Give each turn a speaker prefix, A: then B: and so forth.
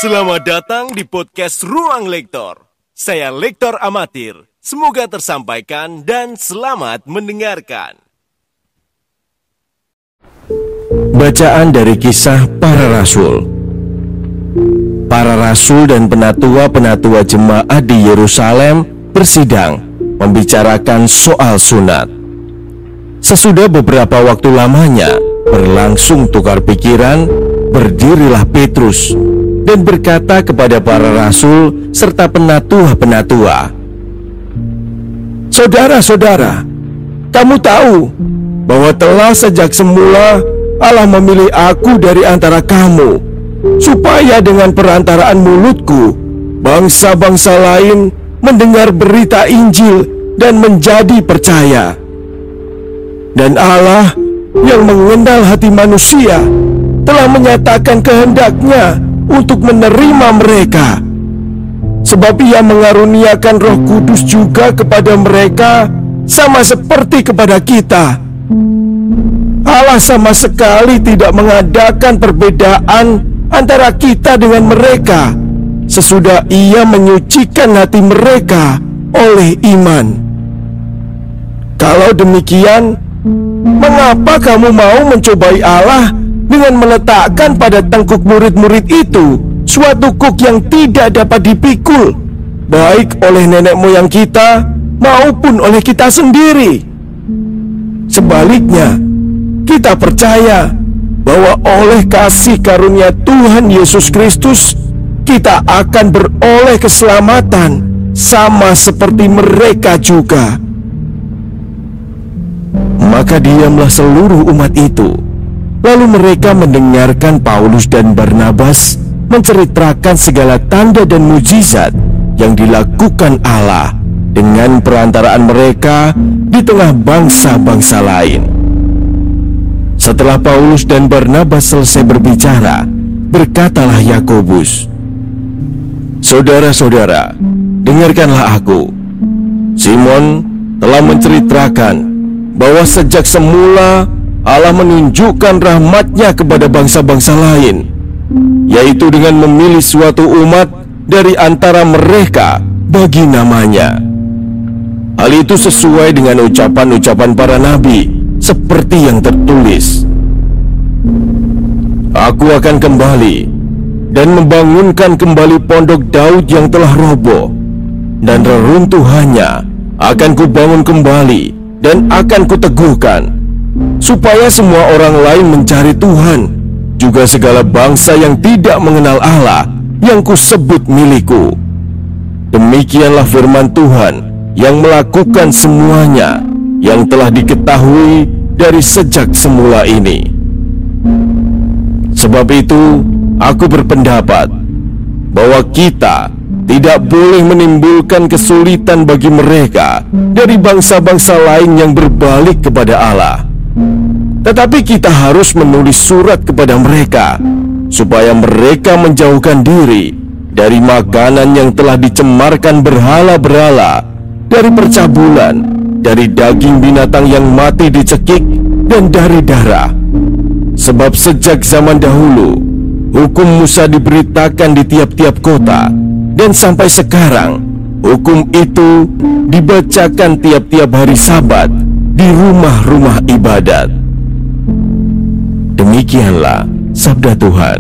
A: Selamat datang di podcast Ruang Lektor. Saya Lektor Amatir. Semoga tersampaikan dan selamat mendengarkan.
B: Bacaan dari Kisah Para Rasul. Para rasul dan penatua-penatua jemaat di Yerusalem bersidang membicarakan soal sunat. Sesudah beberapa waktu lamanya berlangsung tukar pikiran, berdirilah Petrus dan berkata kepada para rasul serta penatua-penatua, "Saudara-saudara, kamu tahu bahwa telah sejak semula Allah memilih aku dari antara kamu, supaya dengan perantaraan mulutku bangsa-bangsa lain mendengar berita Injil dan menjadi percaya. Dan Allah yang mengenal hati manusia telah menyatakan kehendaknya untuk menerima mereka, sebab Ia mengaruniakan Roh Kudus juga kepada mereka sama seperti kepada kita. Allah sama sekali tidak mengadakan perbedaan antara kita dengan mereka sesudah Ia menyucikan hati mereka oleh iman. Kalau demikian, mengapa kamu mau mencobai Allah dengan meletakkan pada tengkuk murid-murid itu suatu kuk yang tidak dapat dipikul, baik oleh nenek moyang kita maupun oleh kita sendiri? Sebaliknya, kita percaya bahwa oleh kasih karunia Tuhan Yesus Kristus, kita akan beroleh keselamatan sama seperti mereka juga." Maka diamlah seluruh umat itu. Lalu mereka mendengarkan Paulus dan Barnabas menceritakan segala tanda dan mujizat yang dilakukan Allah dengan perantaraan mereka di tengah bangsa-bangsa lain. Setelah Paulus dan Barnabas selesai berbicara, berkatalah Yakobus, "Saudara-saudara, dengarkanlah aku. Simon telah menceritakan bahwa sejak semula Allah menunjukkan rahmat-Nya kepada bangsa-bangsa lain, yaitu dengan memilih suatu umat dari antara mereka bagi namanya. Hal itu sesuai dengan ucapan-ucapan para nabi, seperti yang tertulis, 'Aku akan kembali dan membangunkan kembali pondok Daud yang telah roboh, dan reruntuhannya akan kubangun kembali dan akan kuteguhkan, supaya semua orang lain mencari Tuhan, juga segala bangsa yang tidak mengenal Allah yang kusebut milikku.' Demikianlah firman Tuhan yang melakukan semuanya yang telah diketahui dari sejak semula ini. Sebab itu, aku berpendapat bahwa kita tidak boleh menimbulkan kesulitan bagi mereka dari bangsa-bangsa lain yang berbalik kepada Allah. Tetapi kita harus menulis surat kepada mereka, supaya mereka menjauhkan diri dari makanan yang telah dicemarkan berhala-berhala, dari percabulan, dari daging binatang yang mati dicekik, dan dari darah. Sebab sejak zaman dahulu hukum Musa diberitakan di tiap-tiap kota, dan sampai sekarang hukum itu dibacakan tiap-tiap hari Sabat di rumah-rumah ibadat." Demikianlah sabda Tuhan.